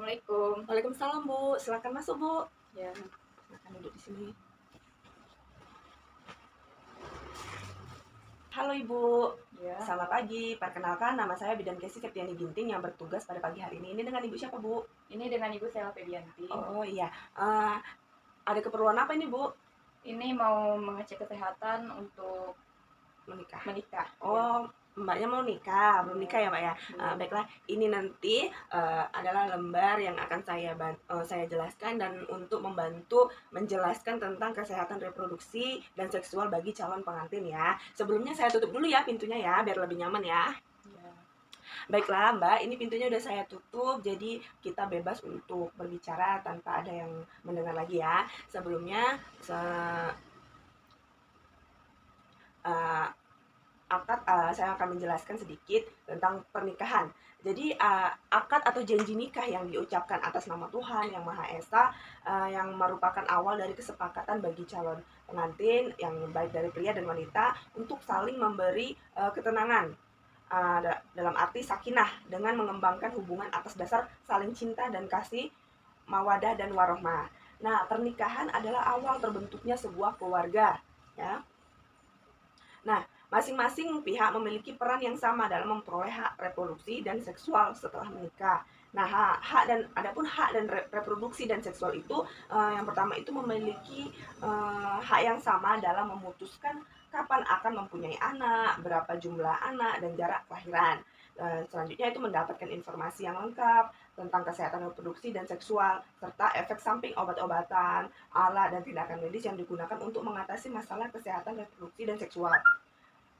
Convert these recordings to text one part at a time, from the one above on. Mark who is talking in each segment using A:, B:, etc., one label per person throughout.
A: Assalamualaikum.
B: Waalaikumsalam Bu, silakan masuk Bu.
A: Ya,
B: Silakan duduk di sini. Halo Ibu,
A: ya.
B: selamat pagi. Perkenalkan nama saya Bidan Kesi Septiani Ginting yang bertugas pada pagi hari ini. Ini dengan Ibu siapa Bu?
A: Ini dengan Ibu Sela Febianti.
B: Oh iya, ada keperluan apa ini Bu?
A: Ini mau mengecek kesehatan untuk
B: Menikah.
A: menikah.
B: Oh, Mbaknya mau nikah, belum
A: Iya.
B: nikah ya Mbak ya?
A: Belum.
B: Baiklah, ini nanti adalah lembar yang akan saya jelaskan dan untuk membantu menjelaskan tentang kesehatan reproduksi dan seksual bagi calon pengantin ya. Sebelumnya saya tutup dulu ya pintunya ya, biar lebih nyaman ya.
A: Ya.
B: Baiklah Mbak, ini pintunya udah saya tutup, jadi kita bebas untuk berbicara tanpa ada yang mendengar lagi ya. Sebelumnya, saya akan menjelaskan sedikit tentang pernikahan. Jadi akad atau janji nikah yang diucapkan atas nama Tuhan Yang Maha Esa, yang merupakan awal dari kesepakatan bagi calon pengantin yang baik dari pria dan wanita untuk saling memberi ketenangan, dalam arti sakinah, dengan mengembangkan hubungan atas dasar saling cinta dan kasih, mawadah dan warohmah. Nah, pernikahan adalah awal terbentuknya sebuah keluarga, ya. Nah, masing-masing pihak memiliki peran yang sama dalam memperoleh hak reproduksi dan seksual setelah menikah. Nah, adapun hak dan reproduksi dan seksual itu, yang pertama itu memiliki hak yang sama dalam memutuskan kapan akan mempunyai anak, berapa jumlah anak, dan jarak kelahiran. Selanjutnya itu mendapatkan informasi yang lengkap tentang kesehatan reproduksi dan seksual, serta efek samping obat-obatan, alat, dan tindakan medis yang digunakan untuk mengatasi masalah kesehatan reproduksi dan seksual.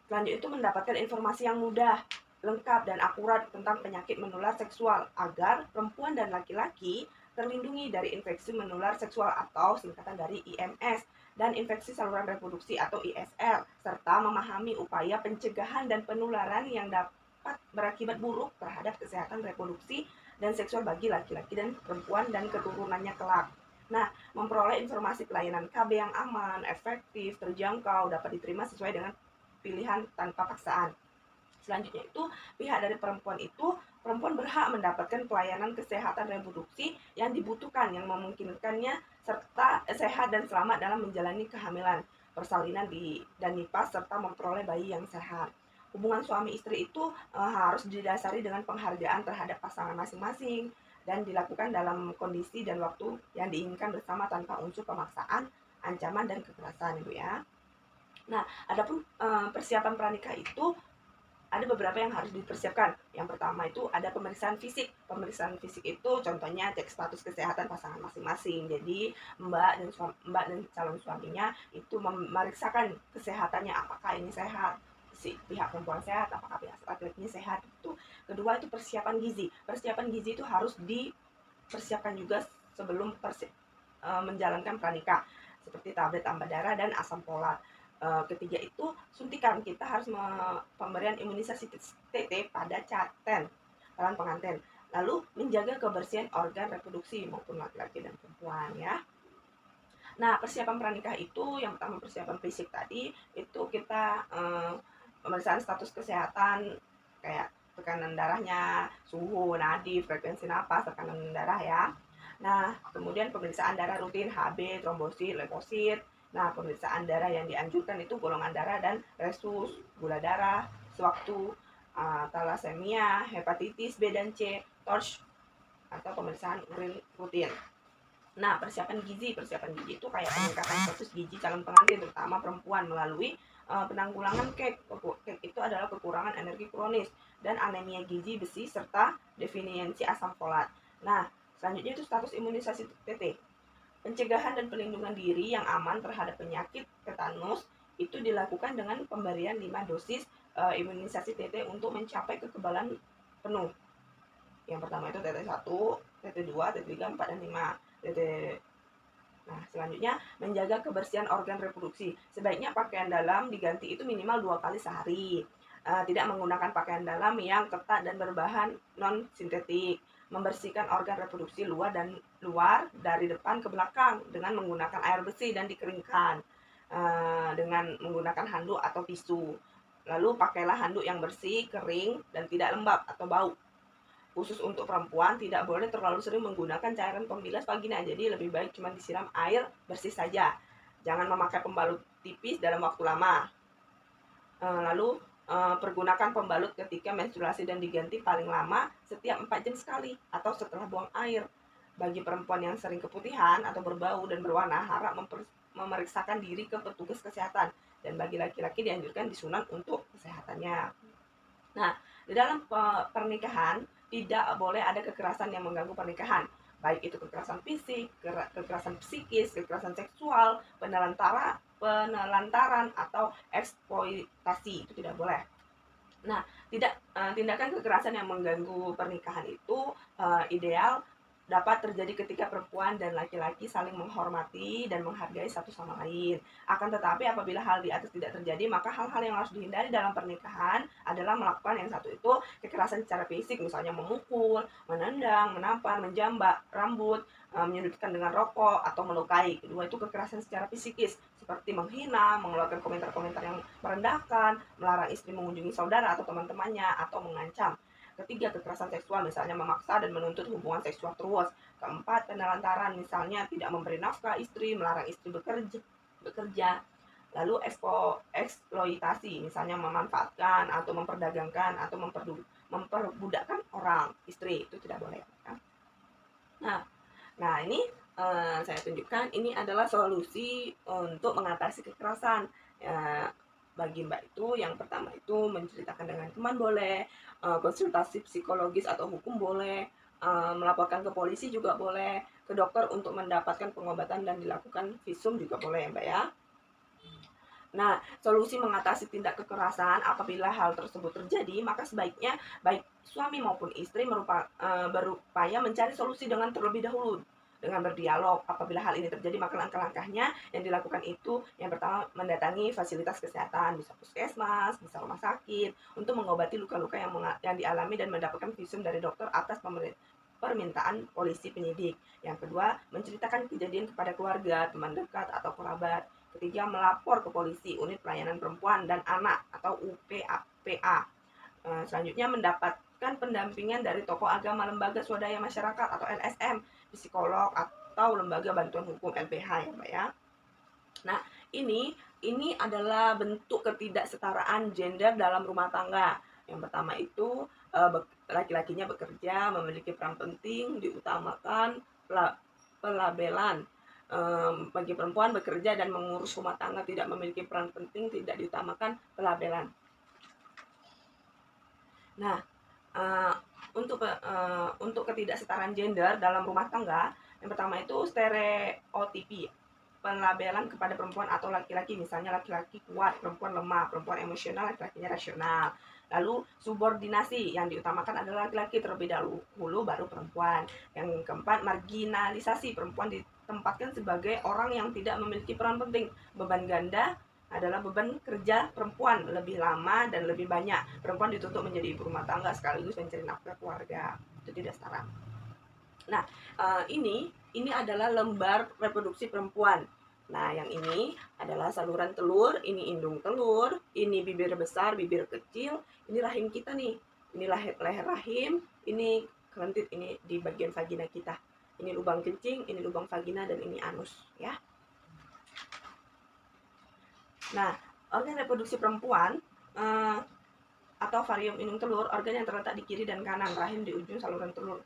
B: Selanjutnya itu mendapatkan informasi yang mudah, lengkap, dan akurat tentang penyakit menular seksual agar perempuan dan laki-laki terlindungi dari infeksi menular seksual atau singkatan dari IMS dan infeksi saluran reproduksi atau ISL, serta memahami upaya pencegahan dan penularan yang dapat berakibat buruk terhadap kesehatan reproduksi dan seksual bagi laki-laki dan perempuan dan keturunannya kelak. Nah, memperoleh informasi pelayanan KB yang aman, efektif, terjangkau, dapat diterima sesuai dengan pilihan tanpa paksaan. Selanjutnya itu, pihak dari perempuan berhak mendapatkan pelayanan kesehatan reproduksi yang dibutuhkan, yang memungkinkannya serta sehat dan selamat dalam menjalani kehamilan, persalinan dan nifas, serta memperoleh bayi yang sehat. Hubungan suami istri itu harus didasari dengan penghargaan terhadap pasangan masing-masing dan dilakukan dalam kondisi dan waktu yang diinginkan bersama tanpa unsur pemaksaan, ancaman, dan kekerasan, Ibu ya. Nah, adapun persiapan pranikah itu ada beberapa yang harus dipersiapkan. Yang pertama itu ada pemeriksaan fisik. Pemeriksaan fisik itu contohnya cek status kesehatan pasangan masing-masing. Jadi Mbak dan calon suaminya itu memeriksakan kesehatannya, apakah ini sehat, si pihak perempuan sehat, apakah pihak laki-lakinya sehat. Itu kedua itu persiapan gizi. Persiapan gizi itu harus dipersiapkan juga sebelum menjalankan pranikah, seperti tablet tambah darah dan asam folat. Ketiga itu suntikan, kita harus pemberian imunisasi TT pada calon pengantin, lalu menjaga kebersihan organ reproduksi maupun laki-laki dan perempuan ya. Nah, persiapan pranikah itu yang pertama persiapan fisik tadi itu kita pemeriksaan status kesehatan kayak tekanan darahnya, suhu, nadi, frekuensi napas, tekanan darah ya. Nah, kemudian pemeriksaan darah rutin HB, trombosit, leukosit. Nah, pemeriksaan darah yang dianjurkan itu golongan darah dan resus, gula darah, sewaktu talasemia, hepatitis B dan C, torch, atau pemeriksaan urin rutin. Nah, persiapan gizi itu kayak peningkatan status gizi calon pengantin, terutama perempuan, melalui penanggulangan KEK. KEK itu adalah kekurangan energi kronis dan anemia gizi besi serta defisiensi asam folat. Nah, selanjutnya itu status imunisasi TT. Pencegahan dan pelindungan diri yang aman terhadap penyakit tetanus itu dilakukan dengan pemberian 5 dosis imunisasi TT untuk mencapai kekebalan penuh. Yang pertama itu TT1, TT2, TT3, 4, dan 5. Nah, selanjutnya menjaga kebersihan organ reproduksi. Sebaiknya pakaian dalam diganti itu minimal 2 kali sehari. Tidak menggunakan pakaian dalam yang ketat dan berbahan non-sintetik. Membersihkan organ reproduksi luar dari depan ke belakang dengan menggunakan air bersih dan dikeringkan dengan menggunakan handuk atau tisu. Lalu pakailah handuk yang bersih, kering, dan tidak lembab atau bau. khusus untuk perempuan tidak boleh terlalu sering menggunakan cairan pembilas vagina. Jadi lebih baik cuma disiram air bersih saja. Jangan memakai pembalut tipis dalam waktu lama. Lalu pergunakan pembalut ketika menstruasi dan diganti paling lama setiap 4 jam sekali atau setelah buang air. Bagi perempuan yang sering keputihan atau berbau dan berwarna, harap memeriksakan diri ke petugas kesehatan. Dan bagi laki-laki dianjurkan disunat untuk kesehatannya. Nah, di dalam pernikahan tidak boleh ada kekerasan yang mengganggu pernikahan. Baik itu kekerasan fisik, kekerasan psikis, kekerasan seksual, penelantaran atau eksploitasi, itu tidak boleh. Nah, tindakan kekerasan yang mengganggu pernikahan itu ideal dapat terjadi ketika perempuan dan laki-laki saling menghormati dan menghargai satu sama lain. Akan tetapi apabila hal di atas tidak terjadi, maka hal-hal yang harus dihindari dalam pernikahan adalah melakukan yang satu itu kekerasan secara fisik, misalnya memukul, menendang, menampar, menjambak rambut, menyudutkan dengan rokok, atau melukai. Kedua itu kekerasan secara psikis, seperti menghina, mengeluarkan komentar-komentar yang merendahkan, melarang istri mengunjungi saudara atau teman-temannya, atau mengancam. Ketiga, kekerasan seksual, misalnya memaksa dan menuntut hubungan seksual terus. Keempat, penelantaran, misalnya tidak memberi nafkah istri, melarang istri bekerja. Lalu eksploitasi, misalnya memanfaatkan atau memperdagangkan atau memperbudakkan orang, istri, itu tidak boleh. Nah, ini saya tunjukkan, ini adalah solusi untuk mengatasi kekerasan. Bagi Mbak itu, yang pertama itu menceritakan dengan teman boleh, konsultasi psikologis atau hukum boleh, melaporkan ke polisi juga boleh, ke dokter untuk mendapatkan pengobatan dan dilakukan visum juga boleh ya Mbak ya. Nah, solusi mengatasi tindak kekerasan apabila hal tersebut terjadi, maka sebaiknya baik suami maupun istri berupaya mencari solusi dengan terlebih dahulu, dengan berdialog. Apabila hal ini terjadi, maka langkah-langkahnya yang dilakukan itu yang pertama mendatangi fasilitas kesehatan, bisa puskesmas, bisa rumah sakit, untuk mengobati luka-luka yang dialami dan mendapatkan visum dari dokter atas permintaan polisi penyidik. Yang kedua, menceritakan kejadian kepada keluarga, teman dekat, atau kerabat. Ketiga, melapor ke polisi, unit pelayanan perempuan dan anak atau UPA. Selanjutnya, mendapatkan pendampingan dari tokoh agama, lembaga swadaya masyarakat atau LSM, psikolog atau lembaga bantuan hukum LBH ya Mbak ya. Nah, ini adalah bentuk ketidaksetaraan gender dalam rumah tangga. Yang pertama itu laki-lakinya bekerja, memiliki peran penting, diutamakan pelabelan. Bagi perempuan bekerja dan mengurus rumah tangga tidak memiliki peran penting, tidak diutamakan pelabelan. Nah, untuk ketidaksetaraan gender dalam rumah tangga, yang pertama itu stereotipi, pelabelan kepada perempuan atau laki-laki, misalnya laki-laki kuat, perempuan lemah, perempuan emosional, laki-lakinya rasional. Lalu subordinasi, yang diutamakan adalah laki-laki terlebih dahulu baru perempuan. Yang keempat, marginalisasi, perempuan ditempatkan sebagai orang yang tidak memiliki peran penting. Beban ganda adalah beban kerja perempuan lebih lama dan lebih banyak. Perempuan dituntut menjadi ibu rumah tangga sekaligus mencari nafkah keluarga. Itu tidak setara. Nah, ini adalah lembar reproduksi perempuan. Nah, yang ini adalah saluran telur, ini indung telur, ini bibir besar, bibir kecil, ini rahim kita nih. Ini leher rahim, ini kelentit, ini di bagian vagina kita. Ini lubang kencing, ini lubang vagina, dan ini anus, ya. Nah, organ reproduksi perempuan atau varium indung telur, organ yang terletak di kiri dan kanan rahim di ujung saluran telur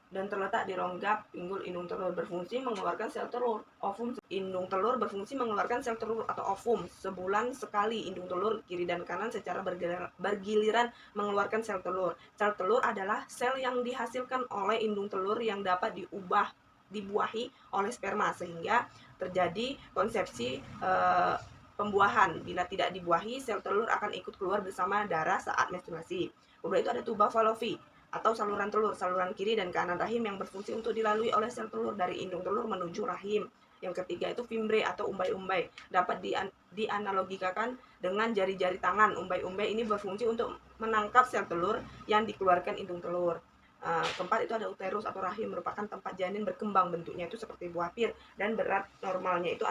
B: dan terletak di rongga pinggul indung telur, berfungsi mengeluarkan sel telur. Ovum indung telur berfungsi mengeluarkan sel telur atau ovum. Sebulan sekali indung telur kiri dan kanan secara bergiliran mengeluarkan sel telur. Sel telur adalah sel yang dihasilkan oleh indung telur yang dapat dibuahi oleh sperma sehingga terjadi konsepsi pembuahan. Bila tidak dibuahi, sel telur akan ikut keluar bersama darah saat menstruasi. Kemudian itu ada tuba fallopi atau saluran telur, saluran kiri dan kanan rahim yang berfungsi untuk dilalui oleh sel telur dari indung telur menuju rahim. Yang ketiga itu fimbre atau umbai-umbai, dapat dianalogikan dengan jari-jari tangan. Umbai-umbai ini berfungsi untuk menangkap sel telur yang dikeluarkan indung telur. Keempat itu ada uterus atau rahim, merupakan tempat janin berkembang, bentuknya itu seperti buah pir dan berat normalnya itu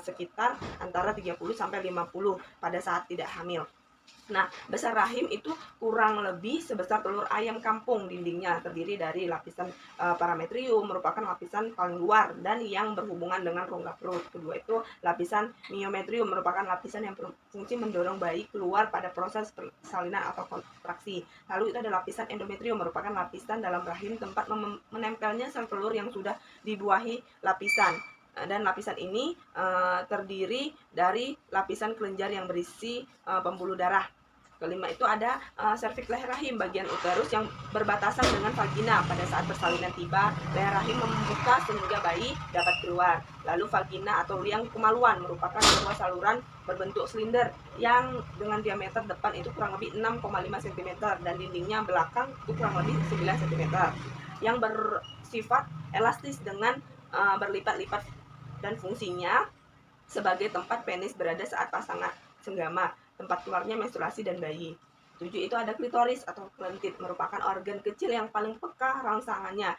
B: sekitar antara 30 sampai 50 pada saat tidak hamil. Nah, besar rahim itu kurang lebih sebesar telur ayam kampung. Dindingnya terdiri dari lapisan parametrium, merupakan lapisan paling luar dan yang berhubungan dengan rongga perut. Kedua itu lapisan myometrium, merupakan lapisan yang berfungsi mendorong bayi keluar pada proses persalinan atau kontraksi. Lalu itu ada lapisan endometrium, merupakan lapisan dalam rahim tempat menempelnya sel telur yang sudah dibuahi lapisan. Dan lapisan ini terdiri dari lapisan kelenjar yang berisi pembuluh darah. Kelima itu ada serviks leher rahim, bagian uterus yang berbatasan dengan vagina. Pada saat persalinan tiba, leher rahim membuka sehingga bayi dapat keluar. Lalu vagina atau liang kemaluan merupakan sebuah saluran berbentuk silinder yang dengan diameter depan itu kurang lebih 6,5 cm dan dindingnya belakang itu kurang lebih 9 cm yang bersifat elastis dengan berlipat-lipat dan fungsinya sebagai tempat penis berada saat pasangan senggama, tempat keluarnya menstruasi dan bayi. 7 itu ada klitoris atau klentit, merupakan organ kecil yang paling peka rangsangannya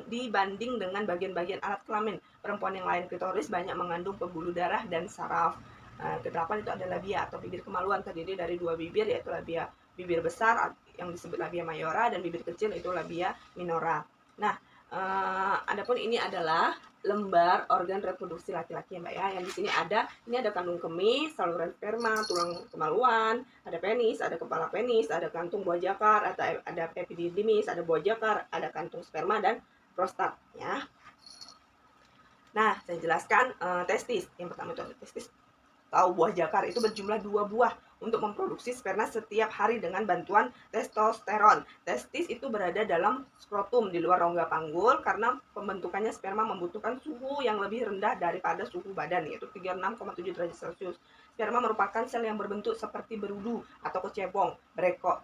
B: dibanding dengan bagian-bagian alat kelamin. Perempuan yang lain, klitoris banyak mengandung pembuluh darah dan saraf. Kedelapan itu ada labia atau bibir kemaluan, terdiri dari 2 bibir, yaitu labia bibir besar yang disebut labia mayora dan bibir kecil itu labia minora. Nah, adapun ini adalah lembar organ reproduksi laki-laki ya Mbak ya. Yang di sini ada kandung kemih, saluran sperma, tulang kemaluan, ada penis, ada kepala penis, ada kantung buah jakar, ada epididymis, ada buah jakar, ada kantung sperma dan prostat ya. Nah, saya jelaskan testis. Yang pertama itu ada testis. Tahu buah jakar itu berjumlah 2 buah untuk memproduksi sperma setiap hari dengan bantuan testosteron. Testis itu berada dalam skrotum di luar rongga panggul karena pembentukannya sperma membutuhkan suhu yang lebih rendah daripada suhu badan, yaitu 36,7 derajat Celcius. Sperma merupakan sel yang berbentuk seperti berudu atau kecebong,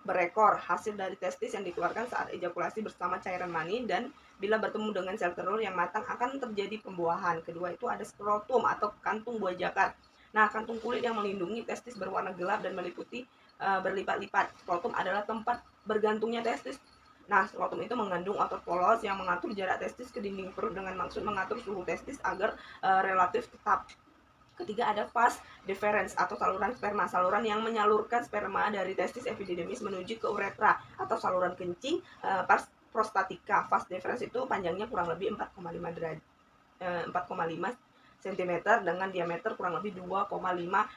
B: berekor hasil dari testis yang dikeluarkan saat ejakulasi bersama cairan mani, dan bila bertemu dengan sel telur yang matang akan terjadi pembuahan. Kedua itu ada skrotum atau kantung buah jakar. Nah, kantung kulit yang melindungi testis berwarna gelap dan meliputi berlipat-lipat. Skrotum adalah tempat bergantungnya testis. Nah, skrotum itu mengandung otot polos yang mengatur jarak testis ke dinding perut dengan maksud mengatur suhu testis agar relatif tetap. Ketiga ada vas deferens atau saluran sperma, saluran yang menyalurkan sperma dari testis epididymis menuju ke uretra atau saluran kencing prostatika. Vas deferens itu panjangnya kurang lebih 4,5 cm dengan diameter kurang lebih 2,5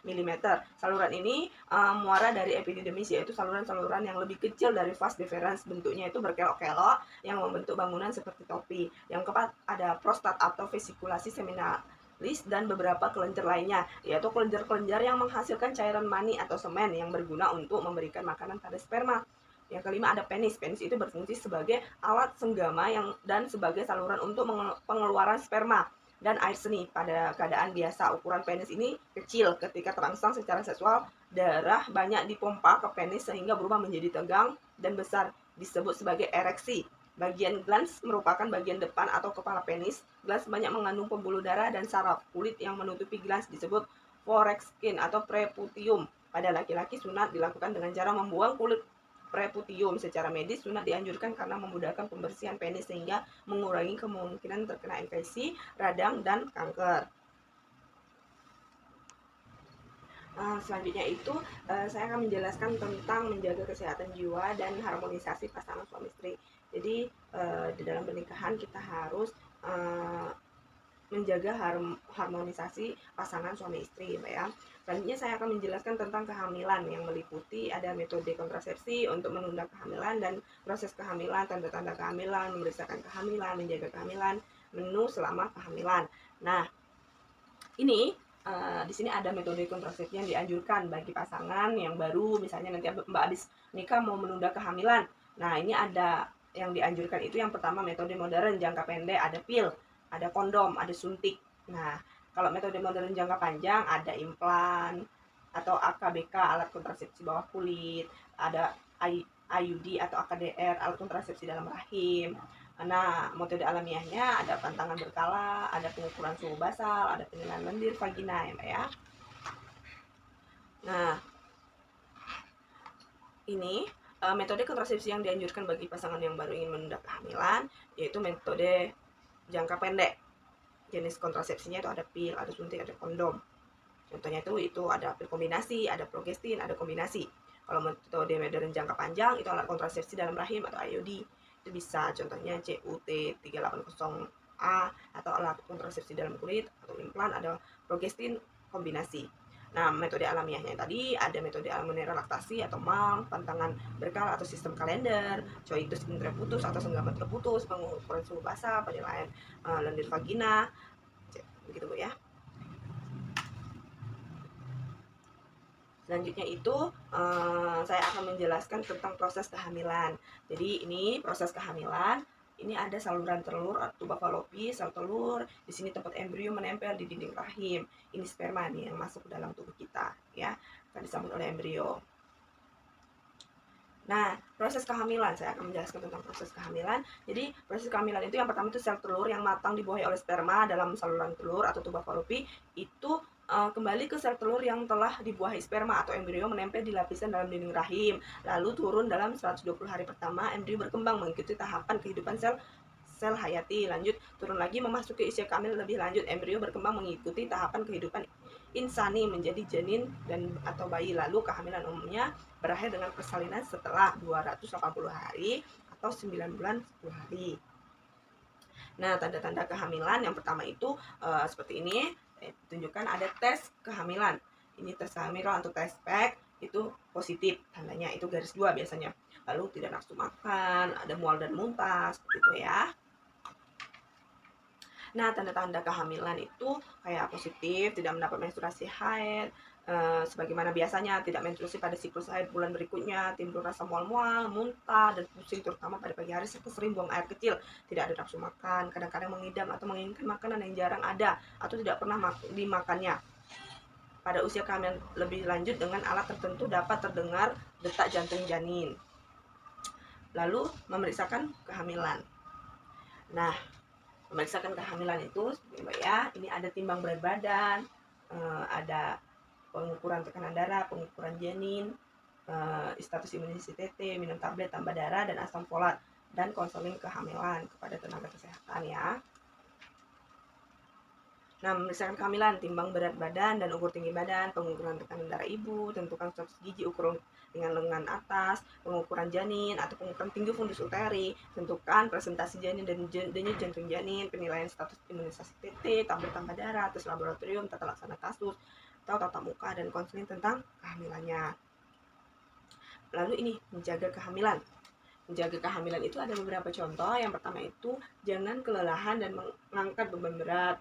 B: mm. Saluran ini muara dari epididymis, yaitu saluran-saluran yang lebih kecil dari vas deferens. Bentuknya itu berkelok-kelok yang membentuk bangunan seperti topi. Yang keempat ada prostat atau vesikulasi seminalis dan beberapa kelenjar lainnya, yaitu kelenjar-kelenjar yang menghasilkan cairan mani atau semen yang berguna untuk memberikan makanan pada sperma. Yang kelima ada penis. Penis itu berfungsi sebagai alat senggama dan sebagai saluran untuk pengeluaran sperma dan air seni. Pada keadaan biasa, ukuran penis ini kecil. Ketika terangsang secara seksual, darah banyak dipompa ke penis sehingga berubah menjadi tegang dan besar, disebut sebagai ereksi. Bagian glans merupakan bagian depan atau kepala penis. Glans banyak mengandung pembuluh darah dan saraf. Kulit yang menutupi glans disebut foreskin atau preputium. Pada laki-laki, sunat dilakukan dengan cara membuang kulit preputium. Secara medis, sunat dianjurkan karena memudahkan pembersihan penis sehingga mengurangi kemungkinan terkena infeksi, radang, dan kanker. Selanjutnya itu saya akan menjelaskan tentang menjaga kesehatan jiwa dan harmonisasi pasangan suami istri. Jadi di dalam pernikahan kita harus menjaga harmonisasi pasangan suami istri, Mbak ya. Selanjutnya saya akan menjelaskan tentang kehamilan yang meliputi ada metode kontrasepsi untuk menunda kehamilan dan proses kehamilan, tanda-tanda kehamilan, memeriksakan kehamilan, menjaga kehamilan, menu selama kehamilan. Nah, ini di sini ada metode kontrasepsi yang dianjurkan bagi pasangan yang baru, misalnya nanti Mbak habis nikah mau menunda kehamilan. Nah, ini ada yang dianjurkan itu yang pertama metode modern jangka pendek, ada pil, ada kondom, ada suntik. Nah, kalau metode modern jangka panjang ada implan atau AKBK, alat kontrasepsi bawah kulit, ada IUD atau AKDR, alat kontrasepsi dalam rahim. Nah, metode alamiahnya ada pantangan berkala, ada pengukuran suhu basal, ada penilaian lendir vagina ya Mbak ya. Nah, ini metode kontrasepsi yang dianjurkan bagi pasangan yang baru ingin menunda kehamilan, yaitu metode jangka pendek. Jenis kontrasepsinya itu ada pil, ada suntik, ada kondom. Contohnya itu ada pil kombinasi, ada progestin, ada kombinasi. Kalau metode modern jangka panjang itu alat kontrasepsi dalam rahim atau IUD. Itu bisa contohnya CUT380A atau alat kontrasepsi dalam kulit atau implan, ada progestin kombinasi. Nah, metode alamiahnya tadi ada metode alamiah relaksasi atau MALM, pantangan berkala atau sistem kalender, coitus intraputus atau senggama terputus, pengukuran suhu basah, penilaian lendir vagina, begitu Bu ya. Selanjutnya itu saya akan menjelaskan tentang proses kehamilan. Jadi ini proses kehamilan. Ini ada saluran telur, tuba falopi, sel telur. Di sini tempat embrio menempel di dinding rahim. Ini sperma nih yang masuk ke dalam tubuh kita, ya. Akan disambut oleh embrio. Nah, proses kehamilan, saya akan menjelaskan tentang proses kehamilan. Jadi, proses kehamilan itu yang pertama itu sel telur yang matang dibuahi oleh sperma dalam saluran telur atau tuba falopi itu kembali ke sel telur yang telah dibuahi sperma atau embrio menempel di lapisan dalam dinding rahim. Lalu turun dalam 120 hari pertama, embrio berkembang mengikuti tahapan kehidupan sel hayati. Lanjut, turun lagi memasuki usia kehamilan lebih lanjut, embrio berkembang mengikuti tahapan kehidupan insani menjadi janin dan atau bayi. Lalu kehamilan umumnya berakhir dengan persalinan setelah 280 hari atau 9 bulan 10 hari. Nah, tanda-tanda kehamilan yang pertama itu seperti ini. Tunjukkan ada tes kehamilan. Ini tes kehamilan untuk tes pack itu positif, tandanya itu garis 2 biasanya. Lalu tidak nafsu makan, ada mual dan muntah, seperti itu ya. Nah, tanda-tanda kehamilan itu kayak positif, tidak mendapat menstruasi haid, sebagaimana biasanya, tidak menstruasi pada siklus haid bulan berikutnya, timbul rasa mual-mual, muntah, dan pusing terutama pada pagi hari, serta sering buang air kecil, tidak ada nafsu makan, kadang-kadang mengidam atau menginginkan makanan yang jarang ada atau tidak pernah dimakannya. Pada usia kehamilan lebih lanjut dengan alat tertentu dapat terdengar detak jantung janin. Lalu memeriksakan kehamilan. Nah, memeriksakan kehamilan itu ya, ini ada timbang berat badan, ada pengukuran tekanan darah, pengukuran janin, status imunisasi TT, minum tablet tambah darah dan asam folat, dan konseling kehamilan kepada tenaga kesehatan ya. Nah, memeriksakan kehamilan, timbang berat badan dan ukur tinggi badan, pengukuran tekanan darah ibu, tentukan status gigi, ukur dengan lengan atas, pengukuran janin atau pengukuran tinggi fundus uteri, tentukan presentasi janin dan denyut jantung janin, penilaian status imunisasi TT, tablet tambah darah, tes laboratorium, tata laksana kasus, atau tatap muka dan konseling tentang kehamilannya. Lalu ini menjaga kehamilan. Menjaga kehamilan itu ada beberapa contoh. Yang pertama itu jangan kelelahan dan mengangkat beban berat.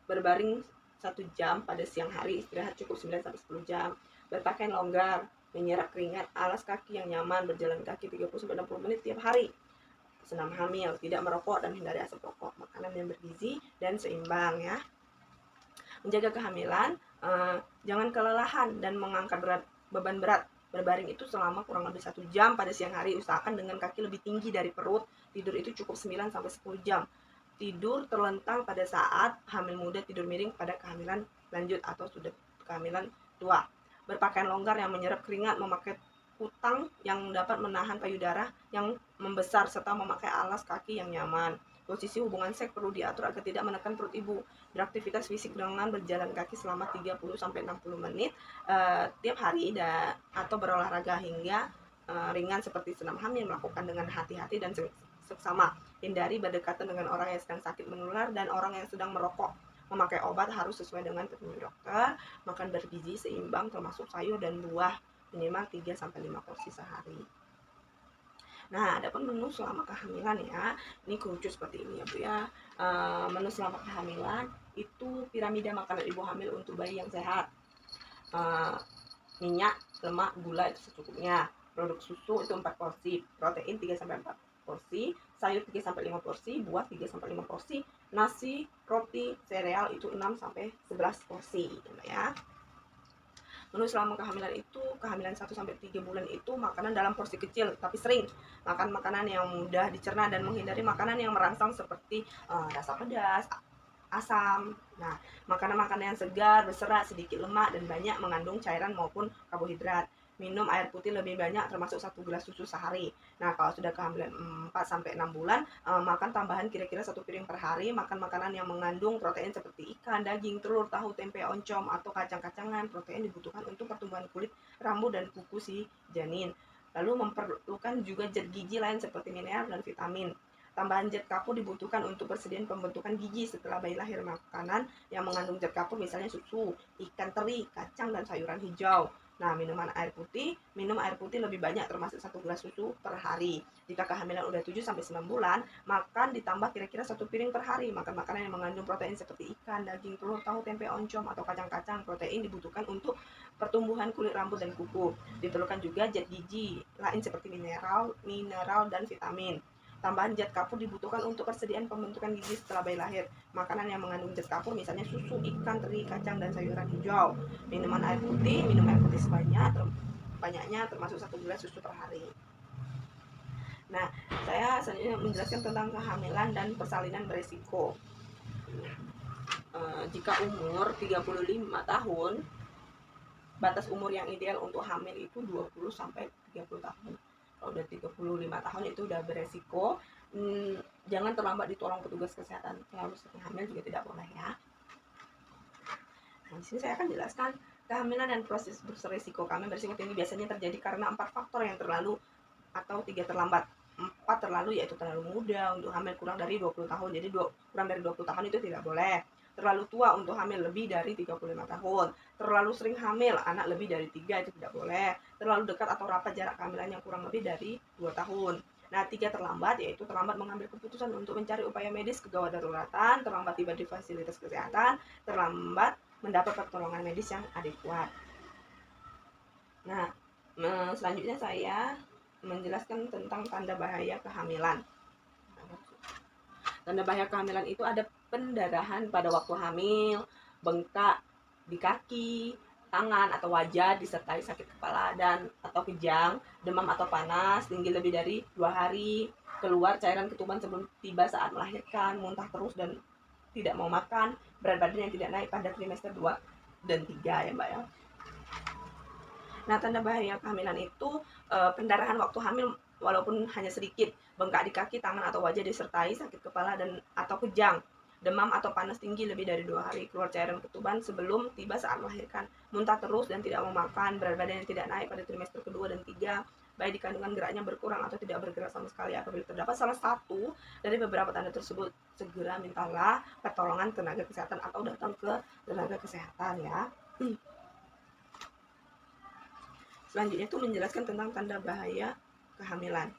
B: Berbaring 1 jam pada siang hari, istirahat cukup 9-10 jam. Berpakaian longgar, menyerap keringat, alas kaki yang nyaman, berjalan kaki 30-60 menit tiap hari. Senam hamil, tidak merokok dan hindari asap rokok. Makanan yang bergizi dan seimbang ya. Menjaga kehamilan, jangan kelelahan dan mengangkat beban berat. Berbaring itu selama kurang lebih 1 jam pada siang hari, usahakan dengan kaki lebih tinggi dari perut. Tidur itu cukup 9-10 jam. Tidur terlentang pada saat hamil muda, tidur miring pada kehamilan lanjut atau sudah kehamilan tua. Berpakaian longgar yang menyerap keringat, memakai kutang yang dapat menahan payudara yang membesar, serta memakai alas kaki yang nyaman. Posisi hubungan seks perlu diatur agar tidak menekan perut ibu. Beraktivitas fisik dengan berjalan kaki selama 30-60 menit tiap hari atau berolahraga hingga ringan seperti senam hamil, melakukan dengan hati-hati dan seksama. Hindari berdekatan dengan orang yang sedang sakit menular dan orang yang sedang merokok. Memakai obat harus sesuai dengan petunjuk dokter. Makan bergizi seimbang termasuk sayur dan buah minimal 3-5 porsi sehari. Nah, ada pun menu selama kehamilan ya. Ini kerucut seperti ini ya Bu ya. Menu selama kehamilan itu piramida makanan ibu hamil untuk bayi yang sehat. Minyak, lemak, gula itu secukupnya. Produk susu itu 4 porsi, protein 3-4 porsi, sayur 3-5 porsi, buah 3-5 porsi, nasi, roti, sereal itu 6-11 porsi ya. Menu selama kehamilan itu, kehamilan 1-3 bulan itu makanan dalam porsi kecil tapi sering. Makan makanan yang mudah dicerna dan menghindari makanan yang merangsang seperti rasa pedas, asam. Nah, makanan-makanan yang segar, berserat, sedikit lemak dan banyak mengandung cairan maupun karbohidrat. minum air putih lebih banyak termasuk 1 gelas susu sehari. Nah, kalau sudah kehamilan 4 sampai 6 bulan, makan tambahan kira-kira 1 piring per hari, makan makanan yang mengandung protein seperti ikan, daging, telur, tahu, tempe, oncom, atau kacang-kacangan. Protein dibutuhkan untuk pertumbuhan kulit, rambut, dan kuku si janin. Lalu memerlukan juga zat gizi lain seperti mineral dan vitamin. Tambahan zat kapur dibutuhkan untuk persediaan pembentukan gigi setelah bayi lahir. Makanan yang mengandung zat kapur misalnya susu, ikan teri, kacang, dan sayuran hijau. Nah, minum air putih lebih banyak termasuk 1 gelas susu per hari. Jika kehamilan udah 7 sampai 9 bulan, makan ditambah kira-kira 1 piring per hari. Makan makanan yang mengandung protein seperti ikan, daging, telur, tahu, tempe, oncom, atau kacang-kacang. Protein dibutuhkan untuk pertumbuhan kulit, rambut, dan kuku. Diperlukan juga zat gizi lain seperti mineral dan vitamin. Tambahan zat kapur dibutuhkan untuk persediaan pembentukan gigi setelah bayi lahir. Makanan yang mengandung zat kapur misalnya susu, ikan teri, kacang, dan sayuran hijau. Minum air putih banyaknya termasuk 1 gelas susu per hari. Nah, saya selanjutnya menjelaskan tentang kehamilan dan persalinan beresiko. Jika umur 35 tahun, batas umur yang ideal untuk hamil itu 20 sampai 30 tahun. Kalau udah 35 tahun itu udah beresiko. Jangan terlambat ditolong petugas kesehatan. Kalau sering hamil juga tidak boleh ya. Nah, di sini saya akan jelaskan kehamilan dan proses beresiko. Kehamilan beresiko tinggi biasanya terjadi karena 4 faktor yang terlalu atau 3 terlambat. 4 terlalu yaitu terlalu muda untuk hamil kurang dari 20 tahun. Jadi kurang dari 20 tahun itu tidak boleh. Terlalu tua untuk hamil lebih dari 35 tahun. Terlalu sering hamil, anak lebih dari 3 itu tidak boleh. Terlalu dekat atau rapat jarak kehamilan yang kurang lebih dari 2 tahun. Nah, 3 terlambat yaitu terlambat mengambil keputusan untuk mencari upaya medis kegawat daruratan, terlambat tiba di fasilitas kesehatan, terlambat mendapat pertolongan medis yang adekuat. Nah, selanjutnya saya menjelaskan tentang tanda bahaya kehamilan. Tanda bahaya kehamilan itu ada pendarahan pada waktu hamil, bengkak di kaki, tangan atau wajah disertai sakit kepala dan atau kejang, demam atau panas tinggi lebih dari 2 hari, keluar cairan ketuban sebelum tiba saat melahirkan, muntah terus dan tidak mau makan, berat badan yang tidak naik pada trimester 2 dan 3 ya Mbak ya. Nah, tanda bahaya kehamilan itu pendarahan waktu hamil walaupun hanya sedikit, bengkak di kaki, tangan atau wajah disertai sakit kepala dan atau kejang, demam atau panas tinggi lebih dari 2 hari, keluar cairan ketuban sebelum tiba saat melahirkan, muntah terus dan tidak mau makan, berat badan yang tidak naik pada trimester kedua dan 3, bayi di kandungan geraknya berkurang atau tidak bergerak sama sekali. Apabila terdapat salah satu dari beberapa tanda tersebut, segera mintalah pertolongan tenaga kesehatan atau datang ke tenaga kesehatan ya. Selanjutnya itu menjelaskan tentang tanda bahaya kehamilan.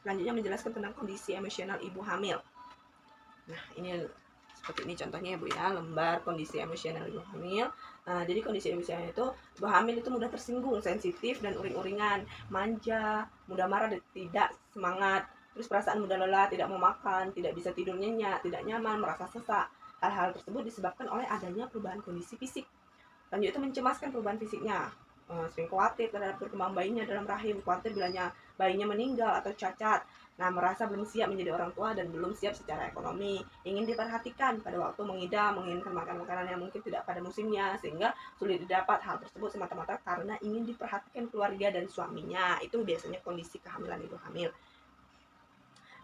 B: Selanjutnya menjelaskan tentang kondisi emosional ibu hamil. Nah, ini seperti ini contohnya ya Bu ya, lembar kondisi emosional ibu hamil. Jadi kondisi emosional itu ibu hamil itu mudah tersinggung, sensitif dan uring-uringan, manja, mudah marah dan tidak semangat, terus perasaan mudah lelah, tidak mau makan, tidak bisa tidur nyenyak, tidak nyaman, merasa sesak. Hal-hal tersebut disebabkan oleh adanya perubahan kondisi fisik. Lanjut itu mencemaskan perubahan fisiknya, sering khawatir terhadap perkembangan bayinya dalam rahim, khawatir bilanya bayinya meninggal atau cacat. Nah, merasa belum siap menjadi orang tua dan belum siap secara ekonomi, ingin diperhatikan pada waktu mengidam, menginginkan makan makanan yang mungkin tidak pada musimnya sehingga sulit didapat. Hal tersebut semata-mata karena ingin diperhatikan keluarga dan suaminya. Itu biasanya kondisi kehamilan ibu hamil.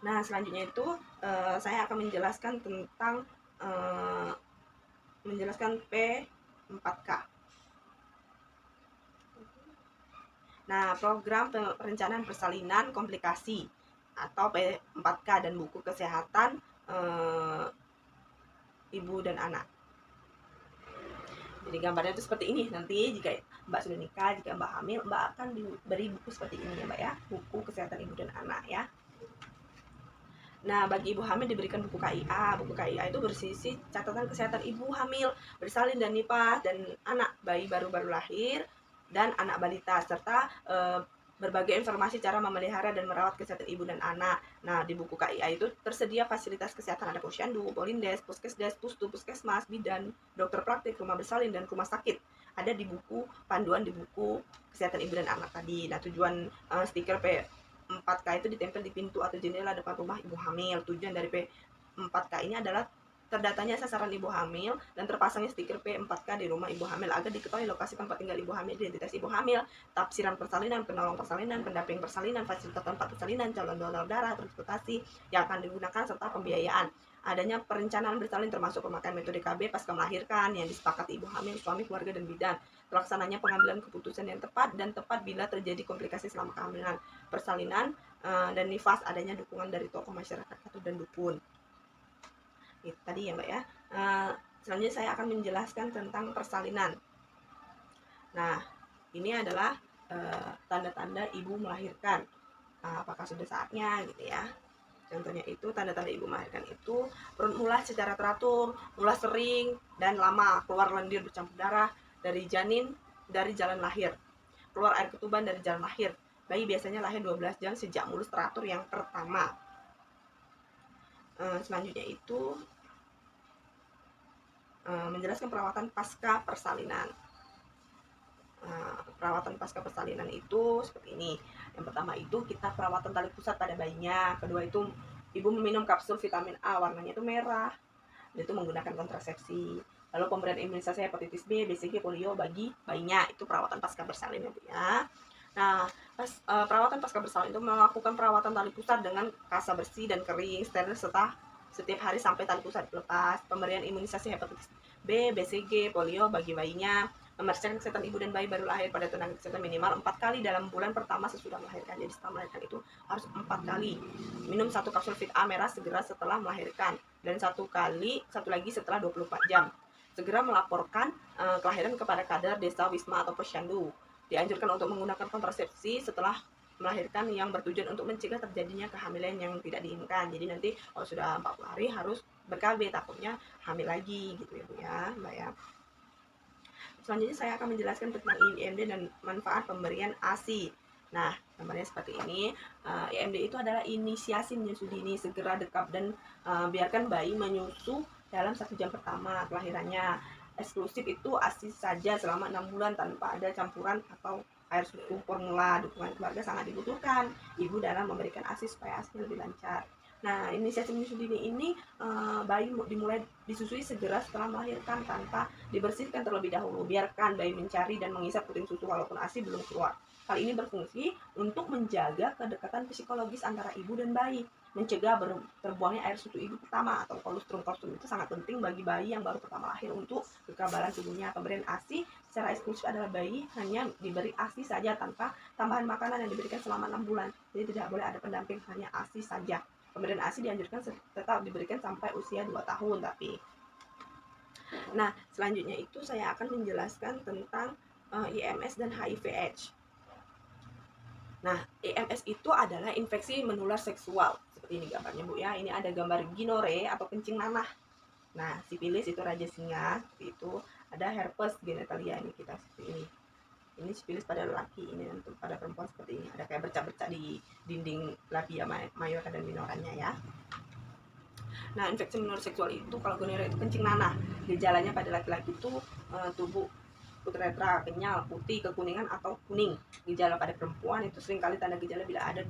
B: Nah, selanjutnya itu saya akan menjelaskan tentang menjelaskan P4K. Nah, program perencanaan persalinan komplikasi atau P4K dan buku kesehatan ibu dan anak. Jadi gambarnya itu seperti ini. Nanti jika Mbak sudah nikah, jika Mbak hamil, Mbak akan diberi buku seperti ini ya Mbak ya, buku kesehatan ibu dan anak ya. Nah, bagi ibu hamil diberikan buku KIA. Buku KIA itu berisi catatan kesehatan ibu hamil, bersalin dan nifas, dan anak bayi baru-baru lahir, dan anak balita, serta berbagai informasi cara memelihara dan merawat kesehatan ibu dan anak. Nah, di buku KIA itu tersedia fasilitas kesehatan, ada posyandu, polindes, puskesdes, pustu, puskesmas, bidan, dokter praktik, rumah bersalin, dan rumah sakit. Ada di buku panduan di buku kesehatan ibu dan anak tadi. Nah, tujuan stiker P4K itu ditempel di pintu atau jendela depan rumah ibu hamil. Tujuan dari P4K ini adalah terdatanya sasaran ibu hamil, dan terpasangnya stiker P4K di rumah ibu hamil agar diketahui lokasi tempat tinggal ibu hamil, identitas ibu hamil, tafsiran persalinan, penolong persalinan, pendamping persalinan, fasilitas tempat persalinan, calon donor darah, transportasi yang akan digunakan, serta pembiayaan. Adanya perencanaan bersalin termasuk pemakaian metode KB pasca melahirkan yang disepakati ibu hamil, suami, keluarga, dan bidan. Pelaksananya pengambilan keputusan yang tepat dan tepat bila terjadi komplikasi selama kehamilan, persalinan, dan nifas. Adanya dukungan dari tokoh masyarakat atau dan dukun. Itu tadi ya Mbak ya. Selanjutnya saya akan menjelaskan tentang persalinan. Nah, ini adalah tanda-tanda ibu melahirkan. Apakah sudah saatnya gitu ya. Contohnya itu tanda-tanda ibu melahirkan itu perut mulas secara teratur, mulas sering dan lama, keluar lendir bercampur darah dari janin dari jalan lahir, keluar air ketuban dari jalan lahir. Bayi biasanya lahir 12 jam sejak mulus teratur yang pertama. Selanjutnya itu menjelaskan perawatan pasca persalinan. Perawatan pasca persalinan itu seperti ini. Yang pertama itu kita perawatan tali pusat pada bayinya. Kedua itu ibu meminum kapsul vitamin A, warnanya itu merah, itu menggunakan kontrasepsi. Lalu pemberian imunisasi hepatitis B, BCG, polio bagi bayinya, itu perawatan pasca bersalin ya. Nah, perawatan pasca bersalin itu melakukan perawatan tali pusat dengan kasa bersih dan kering, steril serta setiap hari sampai tali pusat lepas. Pemberian imunisasi hepatitis B, BCG, polio bagi bayinya. Memeriksakan kesehatan ibu dan bayi baru lahir pada tenaga kesehatan minimal 4 kali dalam bulan pertama sesudah melahirkan. Jadi setelah melahirkan itu harus 4 kali. Minum 1 kapsul Vit A merah segera setelah melahirkan dan satu lagi setelah 24 jam. Segera melaporkan kelahiran kepada kader desa, wisma atau posyandu. Dianjurkan untuk menggunakan kontrasepsi setelah melahirkan yang bertujuan untuk mencegah terjadinya kehamilan yang tidak diinginkan. Jadi nanti kalau sudah 40 hari harus ber-KB, takutnya hamil lagi gitu ya Bu ya, Mbak ya. Selanjutnya saya akan menjelaskan tentang IMD dan manfaat pemberian ASI. Nah, gambarnya seperti ini. IMD itu adalah inisiasi menyusu dini, segera dekap dan biarkan bayi menyusu dalam 1 jam pertama kelahirannya. Eksklusif itu ASI saja selama 6 bulan tanpa ada campuran atau air susu formula. Dukungan keluarga sangat dibutuhkan ibu dalam memberikan ASI supaya ASI lebih lancar. Nah, inisiasi menyusu dini ini bayi dimulai disusui segera setelah melahirkan tanpa dibersihkan terlebih dahulu. Biarkan bayi mencari dan mengisap puting susu walaupun ASI belum keluar. Hal ini berfungsi untuk menjaga kedekatan psikologis antara ibu dan bayi, mencegah terbuangnya air susu ibu pertama atau kolostrum. Kolostrum itu sangat penting bagi bayi yang baru pertama lahir untuk kekebalan tubuhnya. Pemberian ASI secara eksklusif adalah bayi hanya diberi ASI saja tanpa tambahan makanan yang diberikan selama 6 bulan. Jadi tidak boleh ada pendamping, hanya ASI saja. Pemberian ASI dianjurkan tetap diberikan sampai usia 2 tahun tapi. Nah, selanjutnya itu saya akan menjelaskan tentang IMS dan HIV/AIDS. Nah, IMS itu adalah infeksi menular seksual. Seperti ini gambarnya Bu ya. Ini ada gambar ginore atau kencing nanah. Nah, sifilis itu raja singa, seperti itu. Ada herpes genitalia ini kita seperti ini. Ini sifilis pada lelaki, ini untuk pada perempuan seperti ini. Ada kayak bercak-bercak di dinding labia majora dan minoranya ya. Nah, infeksi menular seksual itu kalau gonore itu kencing nanah. Gejalanya pada laki-laki itu tubuh putra kenyal, putih, kekuningan atau kuning. Gejala pada perempuan itu seringkali tanda gejala bila ada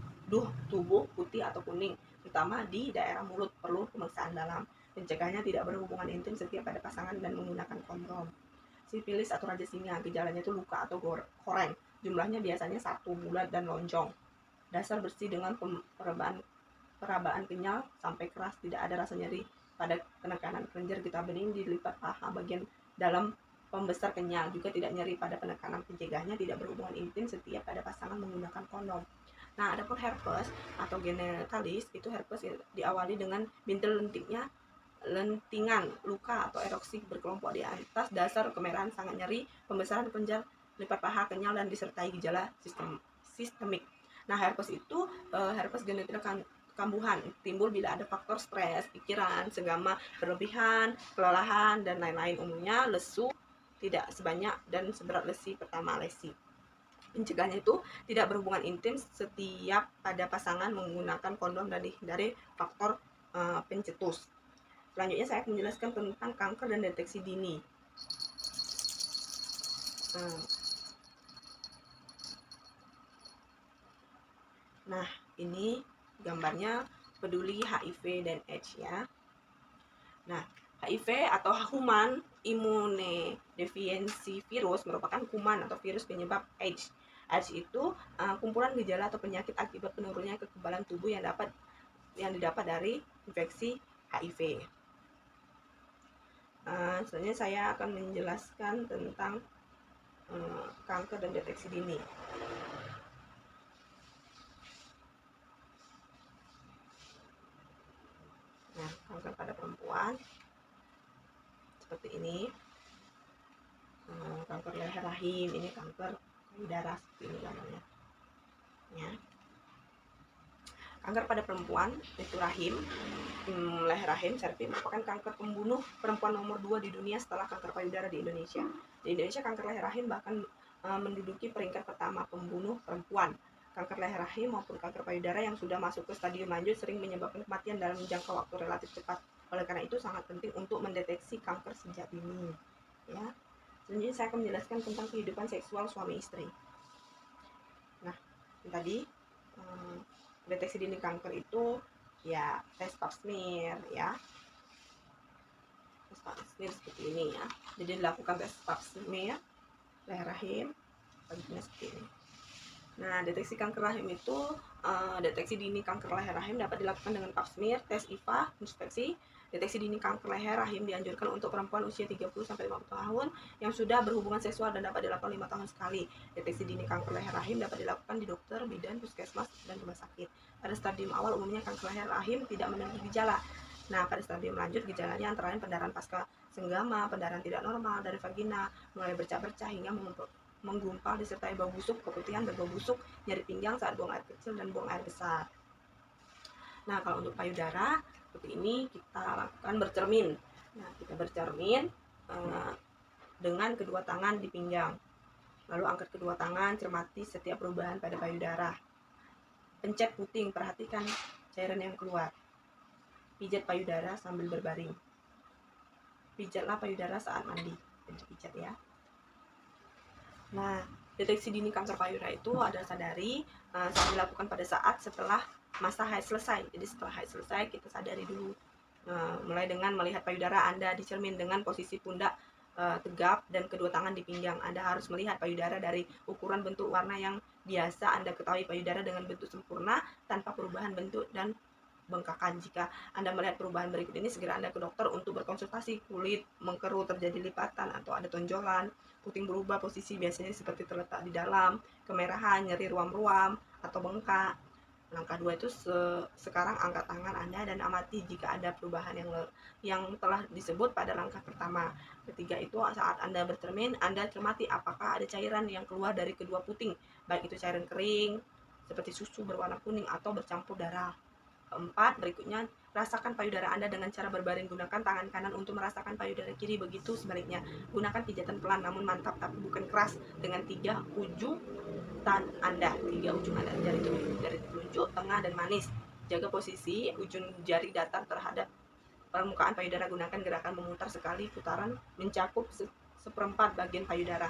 B: tubuh putih atau kuning, terutama di daerah mulut, perlu pemeriksaan dalam. Pencegahannya tidak berhubungan intim setiap pada pasangan dan menggunakan kondom. Sifilis atau raja singa, gejalanya itu luka atau koreng. Jumlahnya biasanya 1 bulat dan lonjong. Dasar bersih dengan perabaan kenyal sampai keras, tidak ada rasa nyeri pada penekanan kelenjar getah bening di lipat paha bagian dalam pembesar kenyal, juga tidak nyeri pada penekanan. Pencegahannya tidak berhubungan intim setiap pada pasangan menggunakan kondom. Nah, adapun herpes atau genitalis itu herpes diawali dengan bintil lentingan, luka atau eroksi berkelompok di atas dasar, kemerahan, sangat nyeri, pembesaran kelenjar lipat paha kenyal dan disertai gejala sistemik. Nah, herpes itu herpes genital kambuhan timbul bila ada faktor stres, pikiran, senggama berlebihan, kelelahan dan lain-lain. Umumnya lesu tidak sebanyak dan seberat lesi pertama lesi. Pencegahannya itu tidak berhubungan intim setiap pada pasangan menggunakan kondom dan dihindari faktor pencetus. Selanjutnya saya akan menjelaskan tentang kanker dan deteksi dini. Nah, ini gambarnya peduli HIV dan AIDS ya. Nah, HIV atau Human Immunodeficiency Virus merupakan kuman atau virus penyebab AIDS. AIDS itu kumpulan gejala atau penyakit akibat menurunnya kekebalan tubuh yang didapat dari infeksi HIV. Selanjutnya saya akan menjelaskan tentang kanker dan deteksi dini. Nah, kanker pada perempuan seperti ini. Kanker leher rahim, ini kanker payudara, seperti ini gambarnya. Ya. Kanker pada perempuan itu rahim, leher rahim, cervix merupakan kanker pembunuh perempuan nomor 2 di dunia setelah kanker payudara di Indonesia. Di Indonesia kanker leher rahim bahkan menduduki peringkat pertama pembunuh perempuan. Kanker leher rahim maupun kanker payudara yang sudah masuk ke stadium lanjut sering menyebabkan kematian dalam jangka waktu relatif cepat. Oleh karena itu sangat penting untuk mendeteksi kanker sejak dini. Ya. Selanjutnya saya akan menjelaskan tentang kehidupan seksual suami istri. Nah, tadi deteksi dini kanker itu ya tes pap smear ya. Tes pap smear seperti ini ya. Jadi dilakukan tes pap smear leher rahim bentuknya seperti ini. Nah, deteksi kanker rahim itu deteksi dini kanker leher rahim dapat dilakukan dengan pap smear, tes IVA, inspeksi. Deteksi dini kanker leher rahim dianjurkan untuk perempuan usia 30-50 tahun yang sudah berhubungan seksual dan dapat dilakukan 5 tahun sekali. Deteksi dini kanker leher rahim dapat dilakukan di dokter, bidan, puskesmas, dan rumah sakit. Pada stadium awal umumnya kanker leher rahim tidak memiliki gejala. Nah, pada stadium lanjut gejalanya antara lain pendarahan pasca senggama, pendarahan tidak normal dari vagina, mulai bercak-bercak hingga menggumpal disertai bau busuk, keputihan, berbau busuk, nyeri pinggang saat buang air kecil dan buang air besar. Nah, kalau untuk payudara seperti ini kita lakukan bercermin. Nah, kita bercermin dengan kedua tangan di pinggang. Lalu angkat kedua tangan, cermati setiap perubahan pada payudara. Pencet puting, perhatikan cairan yang keluar. Pijat payudara sambil berbaring. Pijatlah payudara saat mandi. Pijat ya. Nah, deteksi dini kanker payudara itu adalah sadari saat dilakukan pada saat setelah masa haid selesai. Jadi setelah haid selesai kita sadari dulu. Mulai dengan melihat payudara Anda di cermin dengan posisi pundak tegap dan kedua tangan di pinggang. Anda harus melihat payudara dari ukuran bentuk warna yang biasa Anda ketahui payudara dengan bentuk sempurna tanpa perubahan bentuk dan bengkakan. Jika Anda melihat perubahan berikut ini, segera Anda ke dokter untuk berkonsultasi. Kulit mengkerut, terjadi lipatan atau ada tonjolan, puting berubah posisi biasanya seperti terletak di dalam, kemerahan, nyeri ruam-ruam atau bengkak. Langkah 2 itu sekarang angkat tangan Anda dan amati jika ada perubahan yang telah disebut pada langkah pertama. Ketiga itu saat Anda bercermin, Anda cermati apakah ada cairan yang keluar dari kedua puting, baik itu cairan kering seperti susu berwarna kuning atau bercampur darah. Keempat, berikutnya rasakan payudara Anda dengan cara berbaring. Gunakan tangan kanan untuk merasakan payudara kiri, begitu sebaliknya. Gunakan pijatan pelan namun mantap tapi bukan keras dengan 3 ujung Anda, 3 ujung Anda, jari telunjuk, tengah, dan manis. Jaga posisi ujung jari datar terhadap permukaan payudara. Gunakan gerakan memutar sekali putaran mencakup seperempat bagian payudara.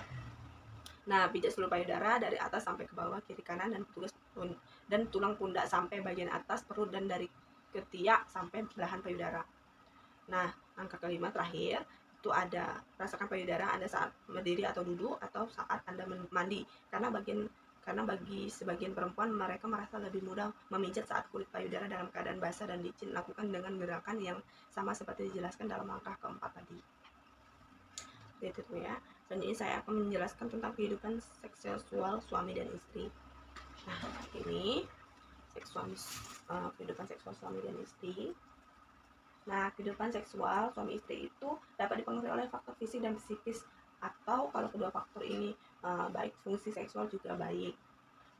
B: Nah, pijat seluruh payudara dari atas sampai ke bawah, kiri kanan, dan tulang pundak sampai bagian atas perut dan dari ketiak sampai belahan payudara. Nah, angka kelima terakhir itu ada rasakan payudara Anda saat berdiri atau duduk atau saat Anda mandi. Karena bagi sebagian perempuan mereka merasa lebih mudah memijat saat kulit payudara dalam keadaan basah dan licin. Lakukan dengan gerakan yang sama seperti dijelaskan dalam langkah keempat tadi. Itu ya. Selanjutnya saya akan menjelaskan tentang kehidupan seksual suami dan istri. Nah, ini kehidupan seksual suami dan istri. Nah, kehidupan seksual suami istri itu dapat dipengaruhi oleh faktor fisik dan psikis, atau kalau kedua faktor ini baik, fungsi seksual juga baik.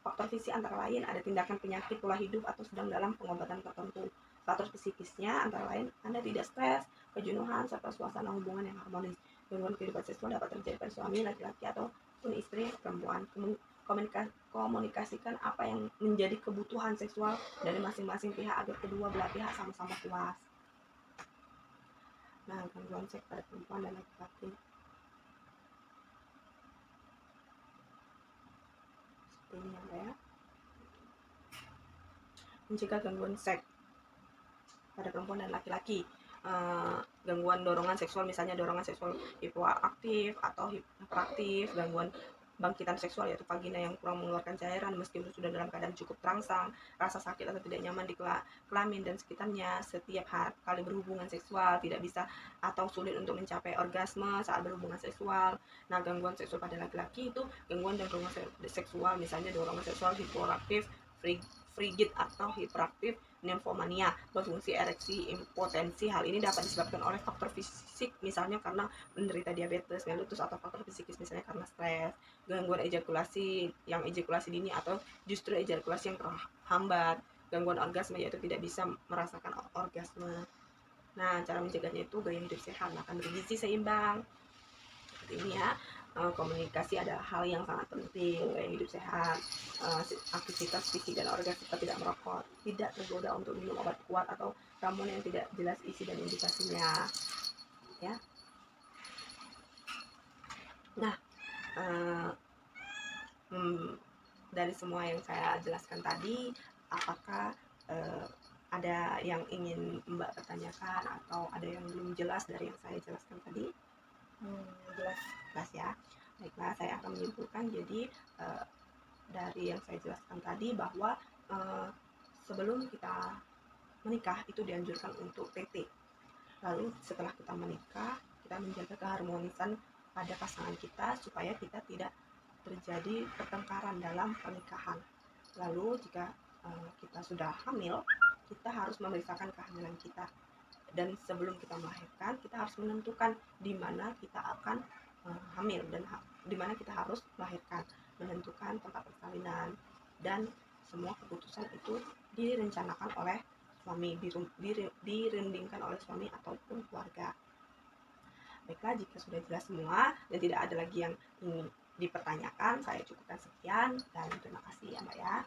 B: Faktor fisik antara lain ada tindakan penyakit pola hidup atau sedang dalam pengobatan tertentu. Faktor psikisnya antara lain Anda tidak stres, kejenuhan, serta suasana hubungan yang harmonis. Gangguan kehidupan seksual dapat terjadi pada suami laki-laki ataupun istri perempuan. Komunikasikan apa yang menjadi kebutuhan seksual dari masing-masing pihak agar kedua belah pihak sama-sama puas. Nah, gangguan seks pada perempuan dan laki-laki seperti ini ya. Mencegah gangguan seks pada perempuan dan laki-laki. gangguan dorongan seksual, misalnya dorongan seksual hipoaktif atau hiperaktif, gangguan bangkitan seksual yaitu vagina yang kurang mengeluarkan cairan meskipun sudah dalam keadaan cukup terangsang, rasa sakit atau tidak nyaman di kelamin dan sekitarnya setiap kali berhubungan seksual, tidak bisa atau sulit untuk mencapai orgasme saat berhubungan seksual. Nah, gangguan seksual pada laki-laki itu gangguan dorongan seksual, misalnya dorongan seksual hipoaktif, frigid atau hiperaktif, nymphomania, berfungsi ereksi, impotensi. Hal ini dapat disebabkan oleh faktor fisik, misalnya karena menderita diabetes mellitus, atau faktor psikis, misalnya karena stres, gangguan ejakulasi yang ejakulasi dini, atau justru ejakulasi yang terhambat, gangguan orgasme yaitu tidak bisa merasakan orgasme. Nah, cara mencegahnya itu gaya hidup sehat, makan bergizi seimbang. Seperti ini ya. Komunikasi adalah hal yang sangat penting, gaya hidup sehat, aktivitas fisik dan organ serta tidak merokok, tidak tergoda untuk minum obat kuat atau ramuan yang tidak jelas isi dan indikasinya ya. Nah, dari semua yang saya jelaskan tadi, apakah ada yang ingin Mbak pertanyakan atau ada yang belum jelas dari yang saya jelaskan tadi? Jelas ya. Baiklah, saya akan menyimpulkan. Jadi dari yang saya jelaskan tadi bahwa sebelum kita menikah itu dianjurkan untuk PT. Lalu setelah kita menikah, kita menjaga keharmonisan pada pasangan kita supaya kita tidak terjadi pertengkaran dalam pernikahan. Lalu jika kita sudah hamil, kita harus memeriksakan kehamilan kita. Dan sebelum kita melahirkan, kita harus menentukan di mana kita akan hamil dan di mana kita harus melahirkan, menentukan tempat persalinan, dan semua keputusan itu direncanakan oleh suami, dirundingkan oleh suami ataupun keluarga. Baiklah, jika sudah jelas semua dan tidak ada lagi yang ingin dipertanyakan, saya cukupkan sekian dan terima kasih ya Mbak ya.